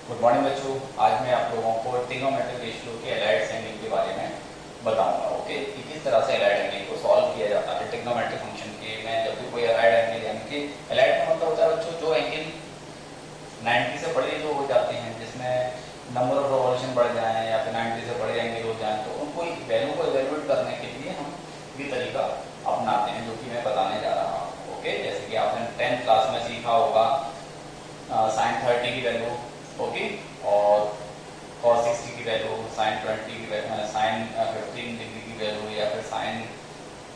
Good morning बच्चों। आज मैं आप लोगों को ट्रिग्नोमेट्रिक रेशियो के एलाइड एंगल के बारे में बताऊंगा। ओके, कि किस तरह से एलाइड एंगल को सॉल्व किया जाता है ट्रिग्नोमेट्रिक फंक्शन के में। जब भी कोई एलाइड एंगल यानी कि एलाइड का मतलब होता है बच्चों जो एंगल 90 से बड़े जो हो जाते हैं, जिसमें नंबर ऑफ रिवॉल्यूशन बढ़ जाए या फिर 90 से बड़े एंगल हो जाए, तो उनको वैल्यू को इवेल्युएट करने के लिए हम ये तरीका अपनाते हैं जो कि मैं बताने जा रहा हूँ। ओके, जैसे कि आपने 10th क्लास में सीखा होगा साइन 30 की वैल्यू, ओके, और cos 60 की वैल्यू, साइन 20 की वैल्यू, साइन 15 डिग्री की वैल्यू, या फिर साइन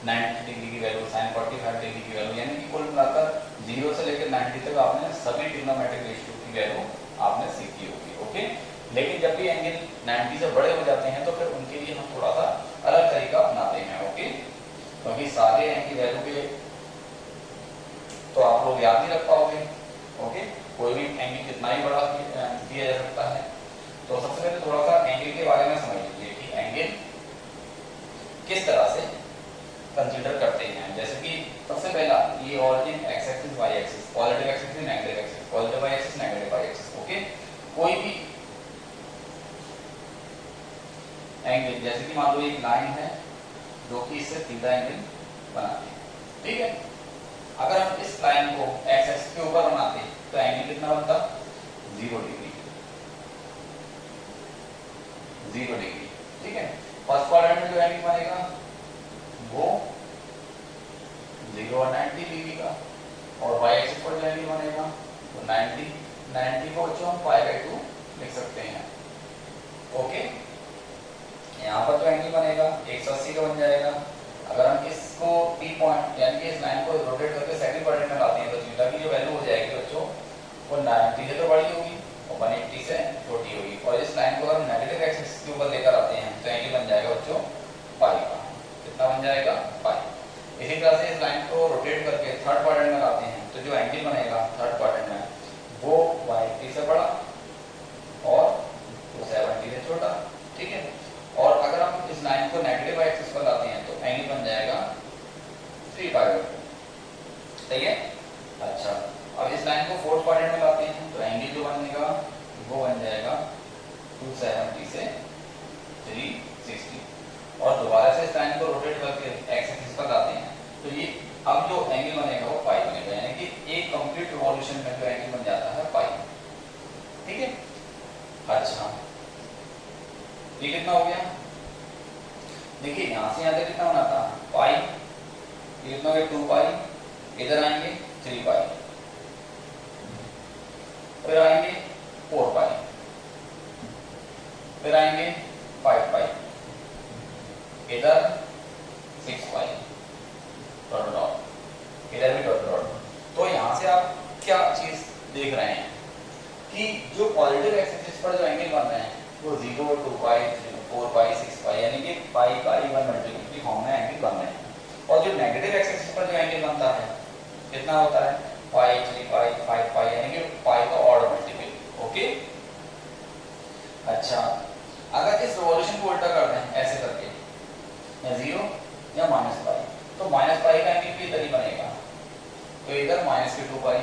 90 डिग्री की वैल्यू, साइन 45 डिग्री की वैल्यू, यानी कि कुल मिलाकर 0 से लेकर 90 तक आपने सभी ट्रिग्नोमेट्रिक रेशियो की वैल्यू आपने सीखी होगी। ओके, लेकिन जब भी एंगल 90 से बड़े हो जाते हैं तो फिर उनके लिए हम थोड़ा सा अलग तरीका अपनाते हैं। ओके, क्योंकि सारे एंगल वैल्यू के तो आप लोग याद नहीं रख पाओगे। ओके, कोई भी एंगल कितना ही बड़ा किया जा सकता है। तो सबसे पहले थोड़ा सा एंगल के बारे में समझ लीजिए कि एंगल किस तरह से कंसीडर करते हैं। जैसे कि सबसे पहला ये origin X axis Y axis, positive axis negative axis, positive Y axis negative Y axis. Okay, कोई भी एंगल जैसे कि मान लो एक लाइन है जो कि इससे सीधा एंगल बनाती है, ठीक है। अगर हम इस लाइन को एक्स एक्सिस के ऊपर बनाते तो एंगल कितना बनता? 0 डिग्री, 0 डिग्री, ठीक है। फर्स्ट क्वाड्रेंट में जो एंगल बनेगा वो 0 और 90 डिग्री का, और वाई एक्सिस पर जो एंगल बनेगा वो 90 को बच्चों हम π/2 लिख सकते हैं। ओके, यहाँ पर जो एंगल बनेगा 180 का बन जाएगा। अगर हम इसको P पॉइंट यानी कि इस लाइन को रोटेट करके सेकंड क्वाड्रेंट में लाते हैं तो थीटा की जो वैल्यू हो जाएगी बच्चों वो 90 से तो बड़ी होगी और 180 से छोटी होगी। और इस लाइन को अगर हम नेगेटिव एक्सिस के ऊपर लेकर आते हैं तो एंगल बन जाएगा बच्चों पाई का। कितना बन जाएगा? पाई। इसी तरह से इस लाइन को रोटेट करके थर्ड क्वाड्रेंट में लाते हैं तो जो एंगल बनेगा थर्ड क्वाड्रेंट में वो 180 से बड़ा और 270 से छोटा, ठीक है। और अगर हम इस लाइन को नेगेटिव एक्सिस पर लाते हैं तो एंगल बन जाएगा 3π/2, सही है। अच्छा, अब इस लाइन को फोर्थ क्वाड्रेंट में लाते हैं तो एंगल जो बनेगा वो बन जाएगा 270 से 360। और दोबारा से इस लाइन को रोटेट करके एक्स एक्सिस पर लाते हैं तो ये अब जो एंगल बनेगा वो पाई बनेगा, यानी कि एक कंप्लीट रिवॉल्यूशन में जो एंगल बन जाता है पाई, ठीक है। अच्छा, ये कितना हो गया? देखिए यहाँ से यहाँ तक कितना बनाता है पाई, ये कितना हो गया 2 पाई, इधर आएंगे 3 पाई, फिर आएंगे 4 पाई, फिर आएंगे 5 पाई, इधर 6 पाई, डॉट डॉट, इधर भी डॉट डॉट। तो यहाँ से आप क्या चीज देख रहे हैं कि जो पॉजिटिव एक्सिस पर जो एंगल बन रहे हैं वो 0, 2 पाई, 4 पाई, 6 पाई, यानी कि पाई का इवन मल्टीपल फॉर्म में एंगल बन रहे हैं। और जो नेगेटिव एक्सिस पर जो एंगल बनता है कितना होता है? पाई, 3 पाई, 5 पाई, यानी कि पाई का ऑड मल्टीपल। ओके, अच्छा, अगर इस रिवॉल्यूशन को उल्टा कर दें ऐसे करके या 0 या -पाई, तो -पाई का एंगल भी इधर ही बनेगा, तो इधर -2 पाई,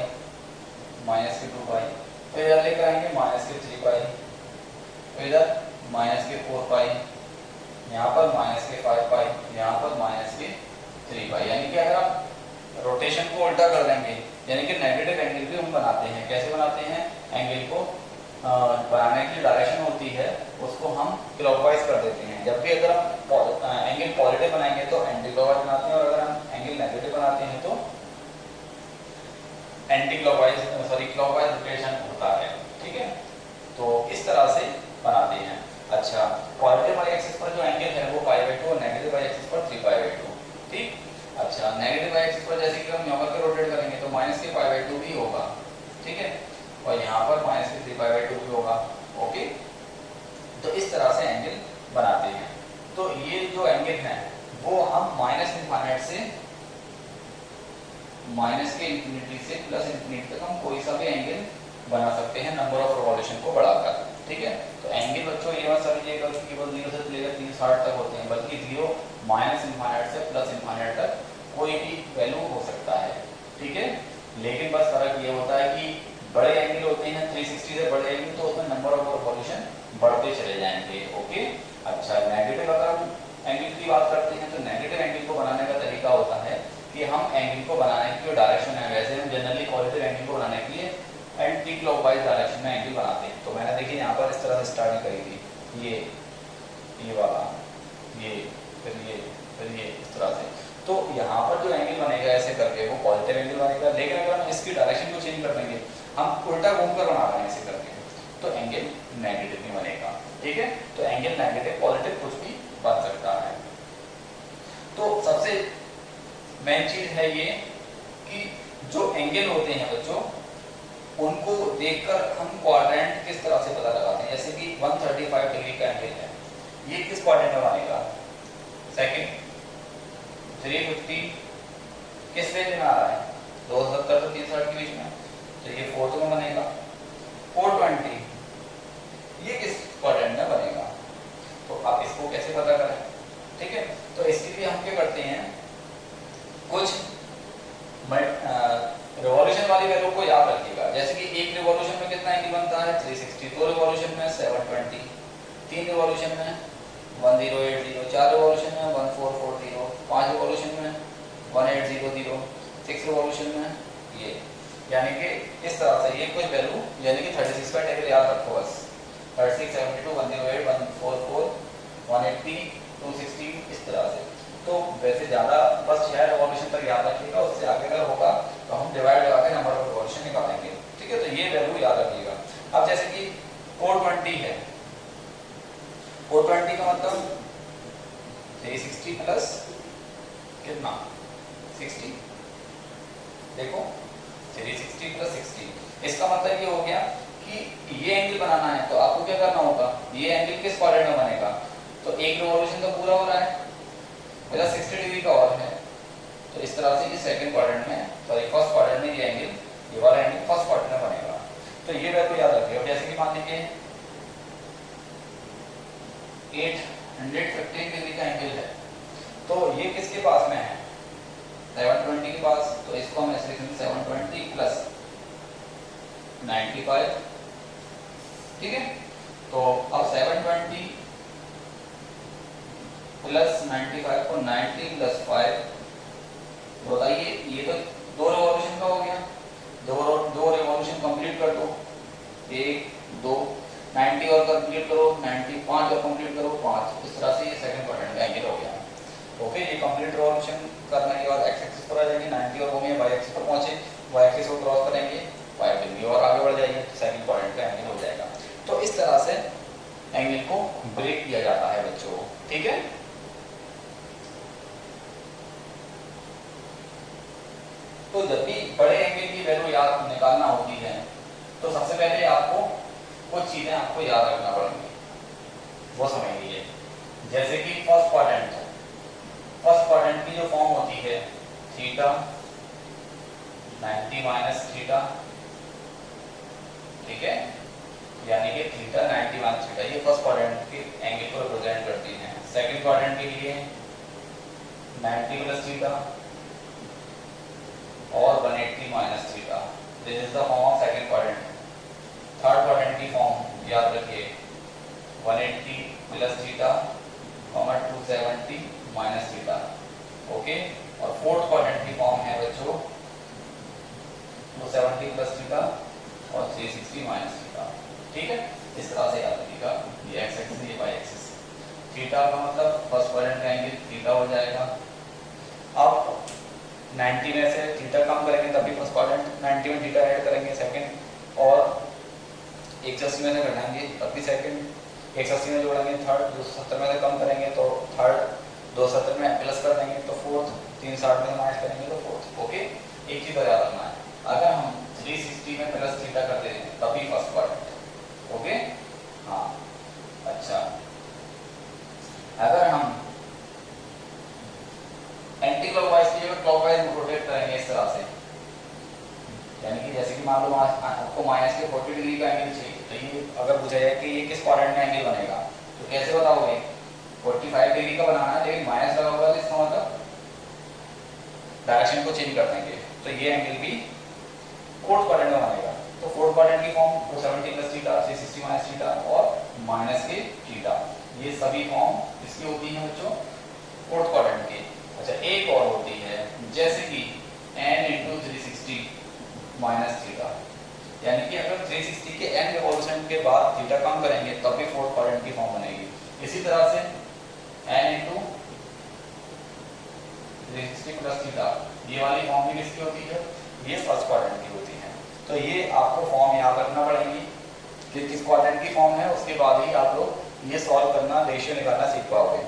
-2 पाई, तो इधर लेकर आएंगे -3 पाई, तो इधर -4 पाई, यहाँ पर -5 पाई, यहाँ पर -3 पाई। यानी कि अगर आप रोटेशन को उल्टा कर देंगे यानी कि नेगेटिव एंगल भी हम बनाते हैं। कैसे बनाते हैं? एंगल को बनाने की डायरेक्शन होती है उसको हम क्लॉकवाइज कर देते हैं। जब भी अगर हम एंगल पॉजिटिव बनाएंगे तो एंटी क्लॉकवाइज बनाते हैं, और अगर हम एंगल नेगेटिव बनाते हैं तो एंटी क्लॉकवाइज क्लॉकवाइज रोटेशन होता है, ठीक है। तो इस तरह से बनाते हैं। अच्छा, पॉजिटिव वाई एक्सिस पर जो एंगल है वो π/2 और नेगेटिव वाई एक्सिस पर 3π/2, ठीक। अच्छा, नेगेटिव वाई एक्सिस पर जैसे कि हम यहाँ पर रोटेट करेंगे तो -π/2 भी होगा, ठीक है, और यहाँ पर -3π/2 भी होगा। ओके, तो इस तरह से एंगल बनाते हैं। तो ये जो एंगल है वो हम -∞ से ∞ से +∞ तक हम कोई सा भी एंगल बना सकते हैं नंबर ऑफ रिवॉल्यूशन को बढ़ाकर, ठीक है। तो एंगल बच्चों ये मत समझिएगा कि केवल 0 से लेकर 360 तक होते हैं, बल्कि 0 -∞ से +∞ तक कोई भी वैल्यू हो सकता है, ठीक है। लेकिन बस फर्क ये होता है कि बड़े एंगल होते हैं 360 से बड़े एंगल, तो उसमें नंबर ऑफ रिवॉल्यूशन बढ़ते चले जाएंगे। ओके, अच्छा नेगेटिव अगर हम एंगल की बात करते हैं तो नेगेटिव एंगल को बनाने का तरीका होता है कि हम एंगल को बनाने की जो डायरेक्शन है, वैसे हम जनरली पॉजिटिव एंगल को बनाने के लिए एंटी क्लॉकवाइज डायरेक्शन में एंगल बनाते हैं। तो मैंने देखिए यहाँ पर इस तरह से स्टार्ट करी थी, ये वाला, ये फिर ये इस तरह से। तो यहाँ पर जो एंगल बनेगा ऐसे करके वो पॉजिटिव एंगल बनेगा, लेकिन अगर हम इसकी डायरेक्शन को चेंज कर देंगे, हम उल्टा घूमकर बना रहे हैं ऐसे करके, तो एंगल नेगेटिव भी बनेगा। ठीक है, तो एंगल नेगेटिव पॉजिटिव कुछ भी बन सकता है। तो सबसे मेन चीज है ये कि जो एंगल होते हैं बच्चों, उनको देखकर हम क्वाड्रेंट किस तरह से पता लगाते हैं। जैसे कि 135 डिग्री का एंगल है, ये किस क्वाड्रेंट में बनेगा? सेकंड। 350 किस रेंज में आ रहा है? 270 तो 360 के बीच में, तो ये फोर्थ में बनेगा। 420 ये किस क्वाड्रेंट में बनेगा? तो आप इसको कैसे पता करें? ठीक है, तो इसके लिए हम क्या करते हैं, कुछ रिवॉल्यूशन वाली वैल्यू को याद रखिएगा। जैसे कि एक रिवॉल्यूशन में कितना एंगल बनता है? 360, दो रिवॉल्यूशन में 720, तीन रिवॉल्यूशन में 1080, चार रिवॉल्यूशन में 1440, पांच रिवॉल्यूशन में 1800, सिक्स रिवॉल्यूशन में ये, यानी कि इस तरह से ये कुछ वैल्यू, यानी कि 36 का टेबल याद रखो बस। 36, 72, 108, 144, 180, 260 इस तरह से। तो वैसे ज़्यादा बस 6 रिवॉल्यूशन तक याद रखिएगा, उससे आगे अगर होगा तो हम डिवाइड लगा के नंबर ऑफ रिवॉल्यूशन निकालेंगे। ठीक है, तो ये वैल्यू याद रखिएगा। अब जैसे कि 420 है, 420 का मतलब 360 प्लस कितना? 60। देखो 360 प्लस 60, इसका मतलब ये हो गया कि ये एंगल बनाना है तो आपको क्या करना होगा, ये एंगल किस क्वाड्रेंट में बनेगा? तो एक रिवॉल्यूशन तो पूरा हो रहा है, मेरा 60 डिग्री का और है, तो इस तरह से ये सेकंड क्वाड्रेंट में, सॉरी फर्स्ट क्वाड्रेंट में ये एंगल, ये वाला एंगल फर्स्ट क्वाड्रेंट में बनेगा। तो ये वैल्यू याद रखिए। जैसे कि मान लीजिए 815 डिग्री का एंगल है, तो ये किसके पास में है? 720 के पास, तो इसको हम ऐसे लिखेंगे 720 प्लस 95। ठीक है, तो अब 720 प्लस 95 को 90 प्लस 5, बताइए ये तो दो रिवॉल्यूशन का हो गया। दो रिवॉल्यूशन कंप्लीट कर दो, 1 2, 90 और कंप्लीट करो 90, 5 और कंप्लीट करो 5, इस तरह से ये सेकंड क्वाड्रेंट का एंगल हो गया। ओके, ये कंप्लीट रिवॉल्यूशन करने के बाद एक्स एक्सिस पर आ जाएंगे, 90 और घूमिए वाई एक्सिस पर पहुंचे, वाई एक्सिस को क्रॉस करेंगे 5 डिग्री और आगे बढ़ जाइए, तो सेकंड क्वाड्रेंट का एंगल हो जाएगा। तो इस तरह से एंगल को ब्रेक किया जाता है बच्चों। ठीक है, तो जब भी बड़े एंगल की वैल्यू याद निकालना होती है तो सबसे पहले आपको कुछ चीजें आपको याद रखना पड़ेंगी, वो समझ लीजिए। जैसे कि फर्स्ट क्वाड्रेंट की जो फॉर्म होती है थीटा 90 माइनस थीटा, ठीक है, यानी कि थीटा 90 माइनस थीटा, ये फर्स्ट क्वाड्रेंट के एंगल को रिप्रेजेंट करती है। सेकंड क्वाड्रेंट के लिए 90 प्लस थीटा और 180 minus theta, this is the form of second quadrant. Third quadrant की फॉर्म याद रखिए 180 plus theta 270 minus theta. Okay, और फोर्थ क्वाड्रेंट की फॉर्म है बच्चों 270 प्लस थीटा और 360 माइनस थीटा। ठीक है, इस तरह से याद रखिएगा, ये एक्स एक्सिस ये वाई एक्सिस। थीटा का मतलब फर्स्ट क्वाड्रेंट का एंगल थीटा हो जाएगा। अब 90 में से थीटा कम करेंगे तभी फर्स्ट क्वाड्रेंट, 90 में थीटा ऐड करेंगे सेकंड, और 180 में से घटाएंगे तब भी सेकंड, 180 में जोड़ेंगे थर्ड, 270 में से कम करेंगे तो थर्ड, 270 में प्लस कर देंगे तो फोर्थ, 360 में से माइनस करेंगे तो फोर्थ। ओके, एक चीज याद रखना है, अगर हम 360 में प्लस थीटा कर दें तभी फर्स्ट क्वाड्रेंट। ओके, हाँ, अच्छा, अगर हम एंटी क्लॉकवाइज की जगह क्लॉकवाइज रोटेट करेंगे इस तरह से, यानी कि जैसे कि मान लो आपको माइनस के 40 डिग्री का एंगल चाहिए, तो ये अगर पूछा जाए कि ये किस क्वाड्रेंट में एंगल बनेगा तो कैसे बताओगे? 45 डिग्री का बनाना है, लेकिन माइनस लगा हुआ है, इसका मतलब डायरेक्शन को चेंज कर देंगे, तो ये एंगल भी फोर्थ क्वाड्रेंट में बनेगा। तो fourth 120 plus theta, 360 minus theta और माइनस के थीटा, ये सभी फॉर्म इसकी होती हैं बच्चों फोर्थ क्वाड्रेंट की। अच्छा एक और होती है जैसे कि n इंटू 360 माइनस थीटा, यानी कि अगर 360 के n रिवॉल्यूशन के बाद थीटा कम करेंगे तब भी फोर्थ क्वाड्रेंट की फॉर्म बनेगी। इसी तरह से n इंटू 360 प्लस थीटा, ये वाली फॉर्म भी किसकी होती है, ये फर्स्ट क्वाड्रेंट की होती है। तो ये आपको फॉर्म याद रखना पड़ेगी कि किस क्वाड्रेंट की फॉर्म है, उसके बाद ही आप लोग ये सॉल्व करना, रेशियो निकालना सीख पाओगे।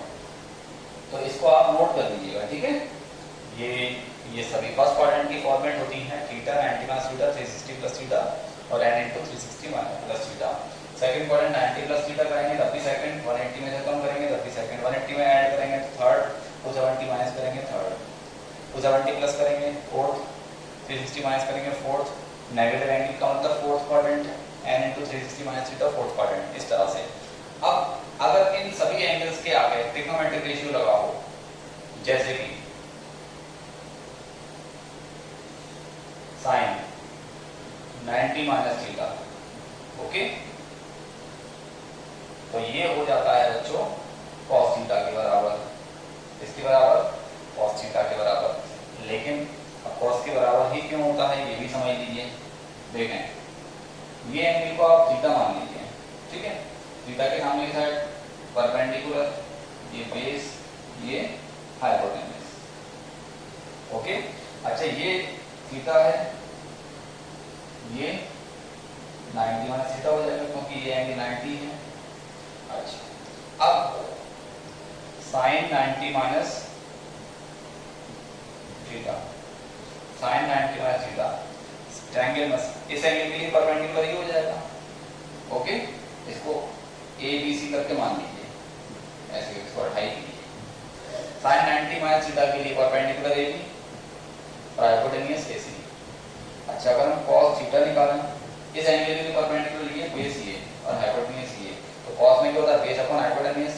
तो इसको आप नोट कर लीजिएगा, ठीक है। ये सभी फर्स्ट क्वाड्रेंट की फॉर्मेट होती हैं, theta 90 minus theta, 360 plus theta और n into 360 plus theta. Second quadrant 90 plus theta करेंगे तब भी सेकंड, 180 में से कम करेंगे तब भी सेकंड, 180 में ऐड करेंगे तो थर्ड, 270 माइनस करेंगे थर्ड, 270 प्लस करेंगे फोर्थ, 360 माइनस करेंगे फोर्थ, नेगेटिव एंगल का मतलब fourth quadrant, n into 360 minus theta fourth quadrant, इस तरह से। अब अगर इन सभी एंगल्स के आगे ट्रिग्नोमेट्रिक रेशियो लगाओ, जैसे कि साइन 90 माइनस थीटा, ओके, तो ये हो जाता है बच्चों cos थीटा के बराबर, इसके बराबर cos थीटा के बराबर। लेकिन अब cos के बराबर ही क्यों होता है ये भी समझ लीजिए। देखें ये एंगल को आप थीटा मान लीजिए, ठीक है, थीटा के सामने की साइड परपेंडिकुलर, ये बेस, ये हाइपोटेन्यूज, ओके। अच्छा ये थीटा है, ये 90 माइनस थीटा हो जाएगा क्योंकि ये एंगल 90 है। अच्छा अब sine 90 minus theta, sine 90 minus theta triangle में इस एंगल के लिए परपेंडिकुलर ही हो जाएगा, ओके। इसको ए बी सी करके मान लीजिए, ऐसे इसको हटाई कीजिए। साइन 90 माइनस थीटा के लिए परपेंडिकुलर ए बी और हाइपोटेन्यूज ए सी। अच्छा अगर हम cos थीटा निकालें, इस एंगल के लिए परपेंडिकुलर ये बेस ये और हाइपोटेन्यूज ये, तो cos में क्या होता है बेस अपॉन हाइपोटेन्यूज,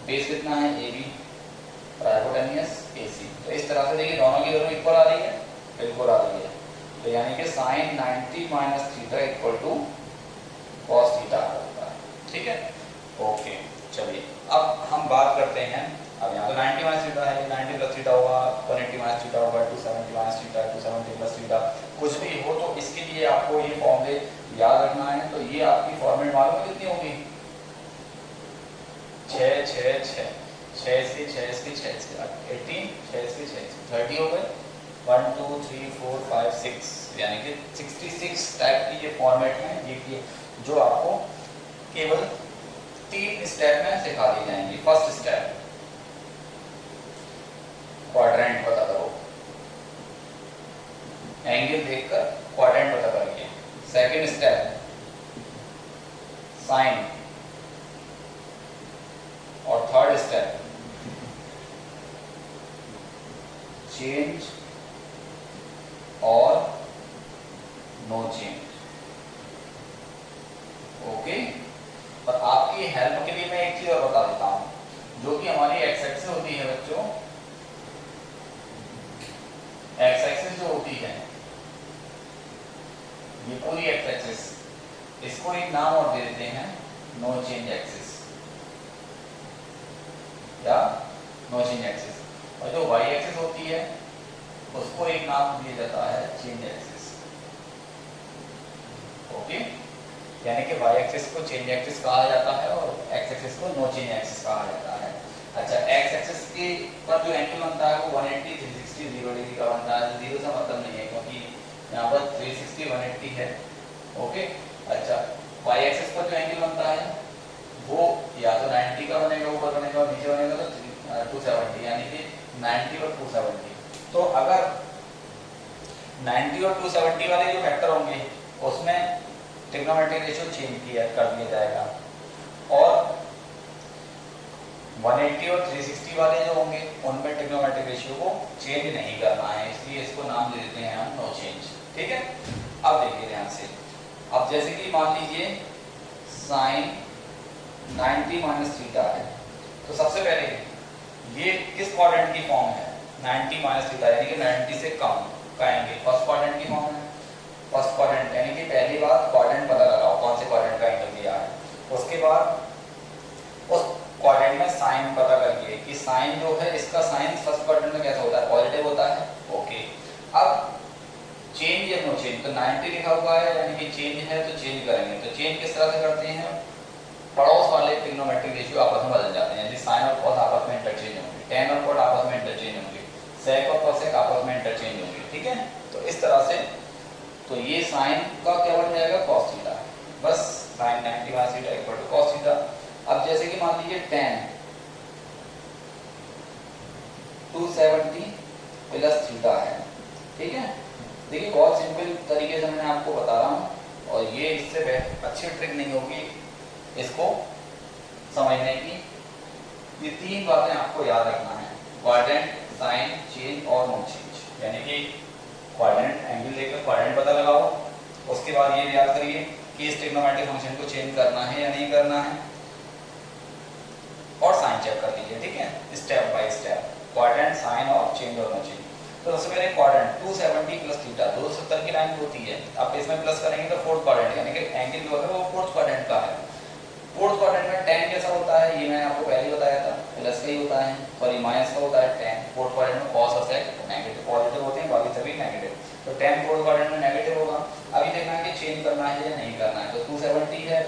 बेस कितना है ए बी और हाइपोटेन्यूज ए सी। तो इस तरह से देखिए दोनों की दोनों इक्वल आ रही है, बिल्कुल आ रही है। तो यानी कि sine 90 minus theta equal to cos theta होगा, ठीक है, ओके। चलिए अब हम बात करते हैं, अब यहाँ तो 90 माइनस थीटा है, 90 प्लस थीटा होगा, 180 माइनस थीटा होगा, 270 माइनस थीटा, 270 प्लस थीटा, कुछ भी हो तो इसके लिए आपको ये फॉर्मूले याद रखना है। तो ये आपकी फॉर्मेट मालूम है कितनी होगी, 6 6 6 6 इसके 6 इसके 6 इसके 18, 6 इसके 6 30 हो गए, 1 2 3 4 5 6, यानी कि 66 टाइप की ये फॉर्मेट है, ये जो आपको केवल 3 स्टेप में सिखा दी जाएंगी। फर्स्ट स्टेप क्वाड्रेंट पता करो, एंगल देखकर क्वाड्रेंट पता करिए। सेकंड स्टेप साइन, और थर्ड स्टेप चेंज और नो चेंज, ओके। और आपकी हेल्प के लिए मैं एक चीज और बता देता हूं, जो कि हमारी एक्स एक्सिस होती है बच्चों, एक्स एक्सिस जो होती है ये पूरी एक्स एक्सिस, इसको एक नाम और दे देते हैं नो चेंज एक्सिस या नो चेंज एक्सिस, और जो वाई एक्सिस होती है उसको एक नाम दिया जाता है चेंज एक्सिस, ओके। यानी कि वाई एक्सिस को चेंज एक्सिस कहा जाता है और एक्स एक्सिस को नो चेंज एक्सिस कहा जाता है। अच्छा एक्स एक्सिस के पर जो एंगल बनता है वो 180 360 0 डिग्री का बनता है, जीरो से मतलब नहीं है क्योंकि यहाँ पर 360 180 है, ओके। अच्छा वाई एक्सिस पर जो एंगल बनता है वो या तो 90 का बनेगा, ऊपर बनेगा, नीचे बनेगा तो 270, यानी कि 90 और 270। तो अगर 90 और 270 वाले जो फैक्टर होंगे उसमें ट्रिग्नोमेट्रिक रेशियो चेंज किया कर दिया जाएगा, और 180 और 360 वाले जो होंगे उनमें ट्रिग्नोमेट्रिक रेशियो को चेंज नहीं करना है, इसलिए इसको नाम दे देते हैं हम नो चेंज, ठीक है। अब देखिए ध्यान से, अब जैसे कि मान लीजिए साइन 90 माइनस थीटा है, तो सबसे पहले ये किस क्वाड्रेंट की फॉर्म है, 90 माइनस थीटा, यानी कि 90 से कम का एंगल फर्स्ट क्वाड्रेंट की फॉर्म है। फर्स्ट क्वाड्रेंट यानी कि पहली बात क्वाड्रेंट पता लगाओ, कौन से उसके बाद उस क्वाड्रेंट में साइन पता करिए कि साइन जो है इसका साइन फर्स्ट क्वाड्रेंट में कैसा होता है, पॉजिटिव होता है। ओके, अब चेंज या नो चेंज, तो 90 लिखा हुआ है यानी कि चेंज है तो चेंज करेंगे। तो चेंज किस तरह से करते हैं, पड़ोस वाले ट्रिग्नोमेट्रिक रेशियो आपस में बदल जाते हैं, यानी साइन और कॉस आपस में इंटरचेंज होंगे, टेन और कॉट आपस में इंटरचेंज होंगे, सेक और कोसेक आपस में इंटरचेंज होंगे। ठीक है, तो इस तरह से तो ये साइन का क्या बन जाएगा, कॉस थीटा, बस sine 90 minus theta equal to cos theta. अब जैसे कि मान लीजिए tan 270 प्लस थीटा है। ठीक है, देखिए बहुत सिंपल तरीके से मैं आपको बता रहा हूँ और ये इससे अच्छी ट्रिक नहीं होगी इसको समझने की। ये तीन बातें आपको याद रखना है, क्वाड्रेंट, साइन, चेंज और नो चेंज। यानी कि क्वाड्रेंट एंगल लेकर क्वाड्रेंट पता लगाओ, उसके बाद ये याद करिए कि इस ट्रिग्नोमेट्रिक फंक्शन को चेंज करना है या नहीं करना है, और साइन चेक कर लीजिए। ठीक है, step by step, quadrant, sine और चेंज और नो चेंज। तो सबसे पहले क्वाड्रेंट 270 प्लस थीटा, 270 की लाइन होती है, आप इसमें प्लस करेंगे तो फोर्थ क्वाड्रेंट यानी कि एंगल जो है वो फोर्थ क्वाड्रेंट का है। फोर्थ क्वाड्रेंट में tan कैसा होता है, ये मैं आपको पहले ही बताया था, प्लस का ही होता है, सॉरी माइनस का होता है tan। फोर्थ क्वाड्रेंट में cos और sec नेगेटिव पॉजिटिव होते हैं, बाकी सभी नेगेटिव, तो tan फोर्थ क्वाड्रेंट में नेगेटिव होगा। अभी देखना है कि चेंज करना है या नहीं करना है, तो 270 है,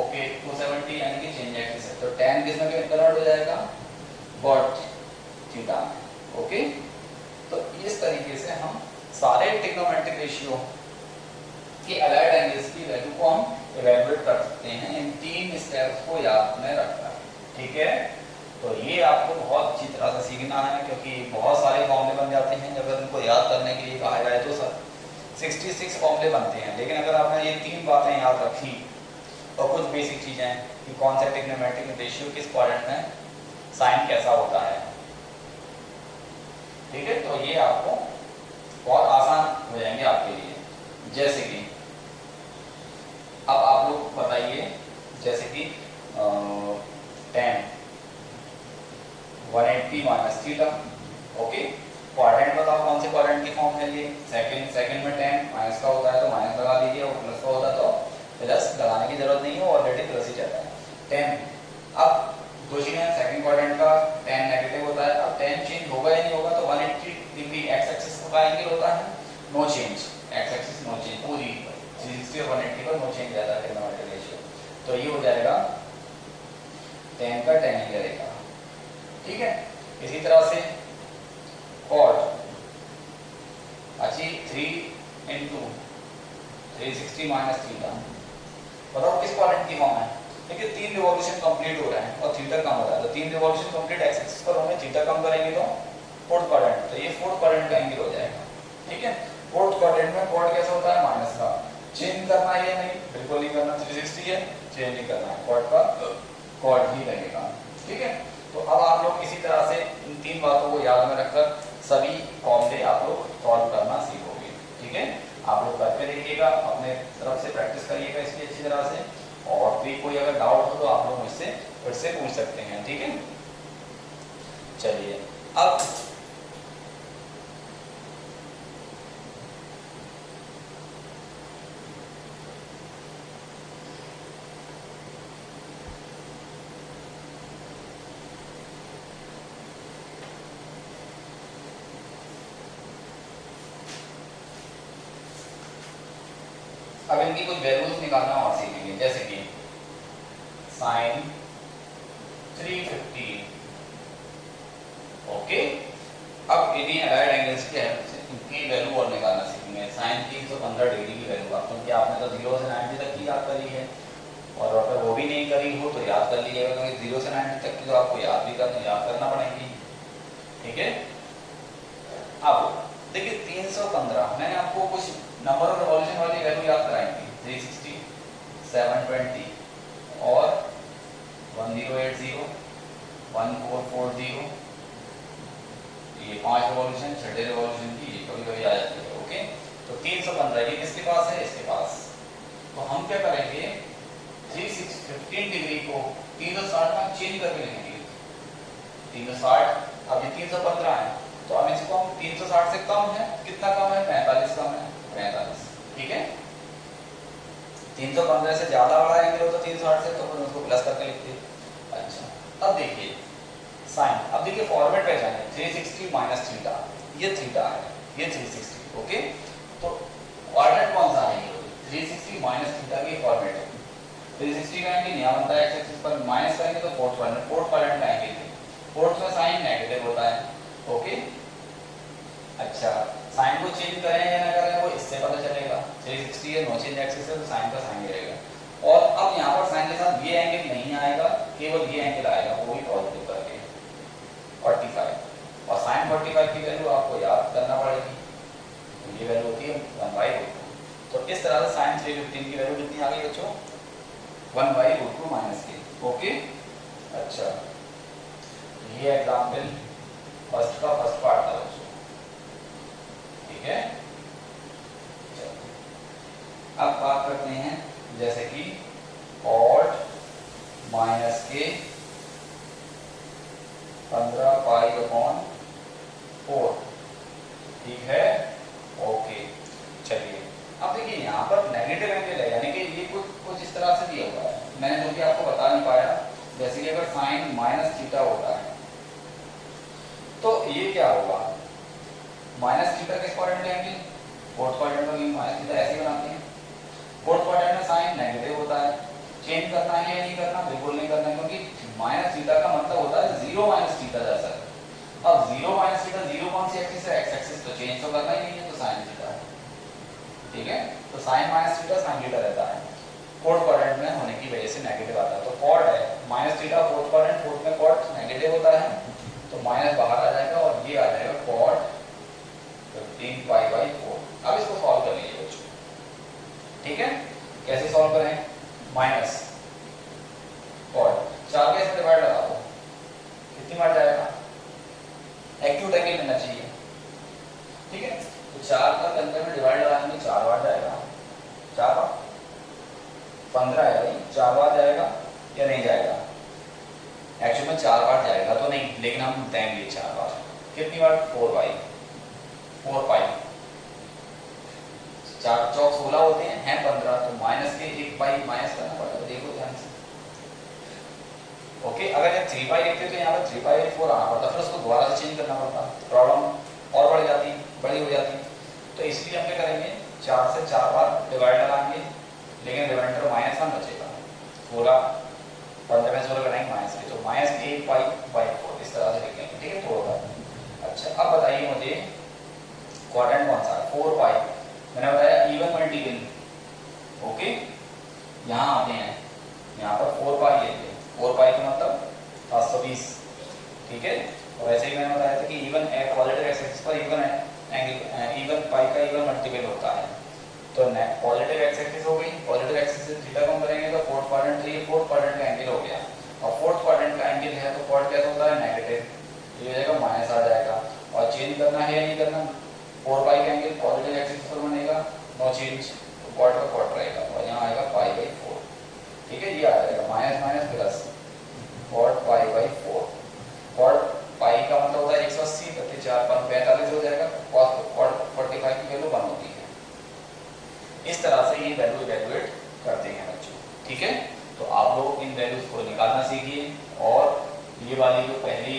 ओके 270 यानी कि चेंज एक्सिस है, तो tan किस में कन्वर्ट हो जाएगा, cot थीटा में। ओके, तो इस तरीके से हम सारे ट्रिग्नोमेट्रिक रेशियो के अलाइड एंगल्स की वैल्यू को हम इवैल्यूएट कर सकते हैं इन तीन स्टेप्स को याद में रखकर। ठीक है, तो ये आपको बहुत अच्छी तरह से सीखना है, क्योंकि बहुत सारे फॉर्मूले बन जाते हैं जब उनको याद करने के लिए कहा जाए तो सर 66 फॉर्मूले बनते हैं, लेकिन अगर आपने ये तीन बातें याद रखी और कुछ बेसिक चीजें कि कौन सा ट्रिग्नोमेट्रिक रेशियो किस क्वाड्रेंट में साइन कैसा होता है, ठीक है, तो ये आपको बहुत आसान हो जाएंगे आपके लिए। जैसे कि अब आप लोग बताइए, जैसे कि tan 180 minus theta, okay, quadrant बताओ कौन से क्वाड्रेंट की फॉर्म है ये, सेकंड में tan माइनस का होता है तो माइनस लगा दीजिए, और प्लस का होता है तो प्लस लगाने की जरूरत नहीं है, ऑलरेडी प्लस ही चलता है। tan, अब दो चीजें, सेकंड क्वाड्रेंट का tan नेगेटिव होता है, अब tan चेंज होगा या नहीं होगा, तो 180 डिग्री एक्स एक्सिस का एंगल होता है, no change, X axis no change, पूरी 360 और 180 पर नो चेंज रहता है ट्रिग्नोमेट्रिक रेशियो, तो ये हो जाएगा tan का tan ही रहेगा। ठीक है, इसी तरह से cot, अच्छी 3 into 360 माइनस थीटा, बताओ किस क्वाड्रेंट की फॉर्म है। देखिए 3 रिवॉल्यूशन कंप्लीट हो रहा है और थीटा कम हो रहा है, तो 3 रिवॉल्यूशन कंप्लीट एक्स एक्सिस पर होंगे, थीटा कम करेंगे तो फोर्थ क्वाड्रेंट, तो ये फोर्थ क्वाड्रेंट का एंगल हो जाएगा। ठीक है, फोर्थ क्वाड्रेंट में कॉट कैसा होता है, माइनस का, चेंज करना है या नहीं, बिल्कुल नहीं करना, 360 है, चेंज नहीं करना है, कॉट का कॉट ही रहेगा। ठीक है, तो अब आप लोग इसी तरह से इन तीन बातों को याद में रखकर सभी फॉर्मूले आप लोग सॉल्व करना सीखोगे। ठीक है, आप लोग करके देखिएगा, अपने तरफ से प्रैक्टिस करिएगा इसकी अच्छी तरह से, और फिर कोई अगर डाउट हो तो आप लोग मुझसे फिर से पूछ सकते हैं। ठीक है, चलिए अब अब इनकी कुछ वैल्यूज निकालना और सीखेंगे, जैसे कि साइन 350, ओके, अब इन्हीं अलाइड एंगल्स की हेल्प से इनकी वैल्यू और निकालना सीखेंगे। साइन 315 डिग्री की वैल्यू, क्योंकि आपने तो 0 से 90 तक की याद करी है, और अगर वो भी नहीं करी हो तो याद कर लीजिएगा, क्योंकि 0 से 90 तक की तो आपको याद करना पड़ेगी। ठीक है, अब देखिए 315, मैंने आपको कुछ नंबर ऑफ रिवॉल्यूशन वाली वैल्यू याद कराई थी, 360, 720 और 1080, 1440, ये 5 रिवॉल्यूशन, छठे रिवॉल्यूशन की कभी कभी आ जाती है। ओके, तो 315 ये किसके पास है, इसके पास, तो हम क्या करेंगे 315 डिग्री को 360 में चेंज करके लिखेंगे, 360, अब ये 315 है, तो अब इसको हम 360 से कम है, कितना कम है, 45 कम है, 45। ठीक है, 315 से ज़्यादा बड़ा एंगल हो तो 360 से, तो फिर उसको प्लस करके लिखते। अच्छा अब देखिए साइन, अब देखिए फॉर्मेट पहचाने 360 माइनस थीटा, ये थीटा है, ये 360, ओके। तो क्वाड्रेंट कौन सा है, 360 माइनस थीटा की फॉर्मेट है। 360 का एंगल यहाँ बनता है एक्स एक्सिस पर, माइनस करेंगे तो फोर्थ क्वाड्रेंट का एंगल है, फोर्थ में साइन नेगेटिव होता है, ओके। अच्छा साइन को चेंज करें या ना करें वो इससे पता चलेगा, 360 है, नो चेंज एक्सिस है, तो साइन का साइन रहेगा। और अब यहाँ पर साइन के साथ ये एंगल नहीं आएगा, केवल ये एंगल आएगा, वो भी पॉजिटिव करके 45, और साइन 45 की वैल्यू आपको याद करना पड़ेगी, तो ये वैल्यू होती है 1/√2। तो इस तरह से साइन 315 की वैल्यू कितनी आ गई बच्चों, 1/√2 माइनस के, ओके। अच्छा ये एग्जाम्पल फर्स्ट का फर्स्ट पार्ट था बच्चों, ठीक है। अब बात करते हैं जैसे कि कॉट माइनस के 15π/4, ठीक है, ओके। चलिए अब देखिए यहाँ पर नेगेटिव एंगल है, यानी कि ये कुछ इस तरह से दिया हुआ है, मैंने जो कि आपको बता नहीं पाया, जैसे कि अगर साइन माइनस थीटा होता है तो ये क्या होगा, माइनस थीटा किस क्वाड्रेंट में एंगल, फोर्थ क्वाड्रेंट में माइनस थीटा ऐसे बनाते हैं। फोर्थ क्वाड्रेंट में साइन नेगेटिव होता है, चेंज करना है या नहीं करना, बिल्कुल नहीं करना, क्योंकि माइनस थीटा का मतलब होता है 0 माइनस थीटा जैसा। अब 0 माइनस थीटा, 0 कौन सी एक्सिस है, एक्स एक्सिस, तो चेंज तो करना ही नहीं है, तो साइन थीटा है, ठीक है। तो sine minus theta sine theta रहता है, फोर्थ क्वाड्रेंट में होने की वजह से नेगेटिव आता है। तो कॉट है minus theta, fourth quadrant, fourth में कॉट नेगेटिव होता है, तो माइनस बाहर आ जाएगा और ये आ जाएगा कॉट 15π/4। अब इसको सॉल्व कर लीजिए बच्चों, ठीक है। कैसे सॉल्व करें, माइनस कॉट 4 के साथ डिवाइड लगा दो, कितनी बार जाएगा, एक्यूट एंगल मिलना चाहिए, ठीक है। तो 4 का अंदर में डिवाइड लगाएंगे 4 बार जाएगा, 4 बार 15 है भाई, 4 बार जाएगा या नहीं जाएगा, एक्चुअल में 4 बार जाएगा तो नहीं, लेकिन हम देंगे 4 बार, कितनी बार, 4 4 चौक 16 होते हैं 15, तो माइनस के 1 पाई माइनस करना पड़ेगा, देखो ध्यान से, ओके। अगर ये 3 पाई लिखते तो यहाँ पर 3π/4 आना पड़ता, फिर उसको दोबारा से चेंज करना पड़ता, प्रॉब्लम और बढ़ जाती, बड़ी हो जाती। तो इसलिए हम क्या करेंगे, 4 से 4 बार डिवाइड लगाएंगे, लेकिन रिमाइंडर माइनस का बचेगा, 16 15 में 16 लगाएंगे माइनस के, तो माइनस 1π/4 इस तरह से लिखेंगे, ठीक है, थोड़ा। अच्छा अब बताइए मुझे क्वाड्रेंट कौन सा है, 4π, मैंने बताया इवन मल्टीपल, ओके। यहाँ आते हैं, यहाँ पर 4π लेंगे, 4π का मतलब 720, ठीक है। और वैसे ही मैंने बताया था कि इवन पॉजिटिव एक्स एक्सिस पर इवन एंगल, इवन पाई का इवन मल्टीपल होता है, तो पॉजिटिव एक्स एक्सिस हो गई, पॉजिटिव एक्सिस से थीटा कम करेंगे तो फोर्थ क्वाड्रेंट, ये फोर्थ क्वाड्रेंट का एंगल हो गया, और फोर्थ क्वाड्रेंट का एंगल है तो कॉट कैसा होता है, नेगेटिव, ये हो जाएगा माइनस आ जाएगा, और चेंज करना है या नहीं करना, 4π का एंगल पॉजिटिव एक्सिस पर बनेगा, नो चेंज, तो कॉट का कॉट रहेगा, और यहाँ आएगा π/4, ठीक है। ये आ जाएगा minus minus plus cot π/4, cot pi का मतलब होता है 180, 4 45 हो जाएगा, कॉट 45 की वैल्यू 1 होती है। इस तरह से ये वैल्यू इवैल्यूएट करते हैं बच्चों, ठीक है। तो आप लोग इन वैल्यूज को निकालना सीखिए, और ये वाली जो पहली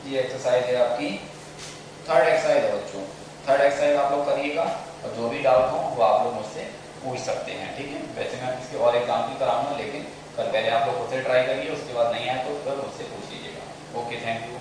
ये एक्सरसाइज है आपकी थर्ड एक्सरसाइज है बच्चों, थर्ड एक्सरसाइज आप लोग करिएगा, और जो भी डाउट हो वो आप लोग मुझसे पूछ सकते हैं, ठीक है। वैसे मैं इसके और एग्जाम्पल कराऊंगा, लेकिन कल पहले आप लोग खुद से ट्राई करिए, उसके बाद नहीं आए तो फिर मुझसे पूछ लीजिएगा। Okay, thank you.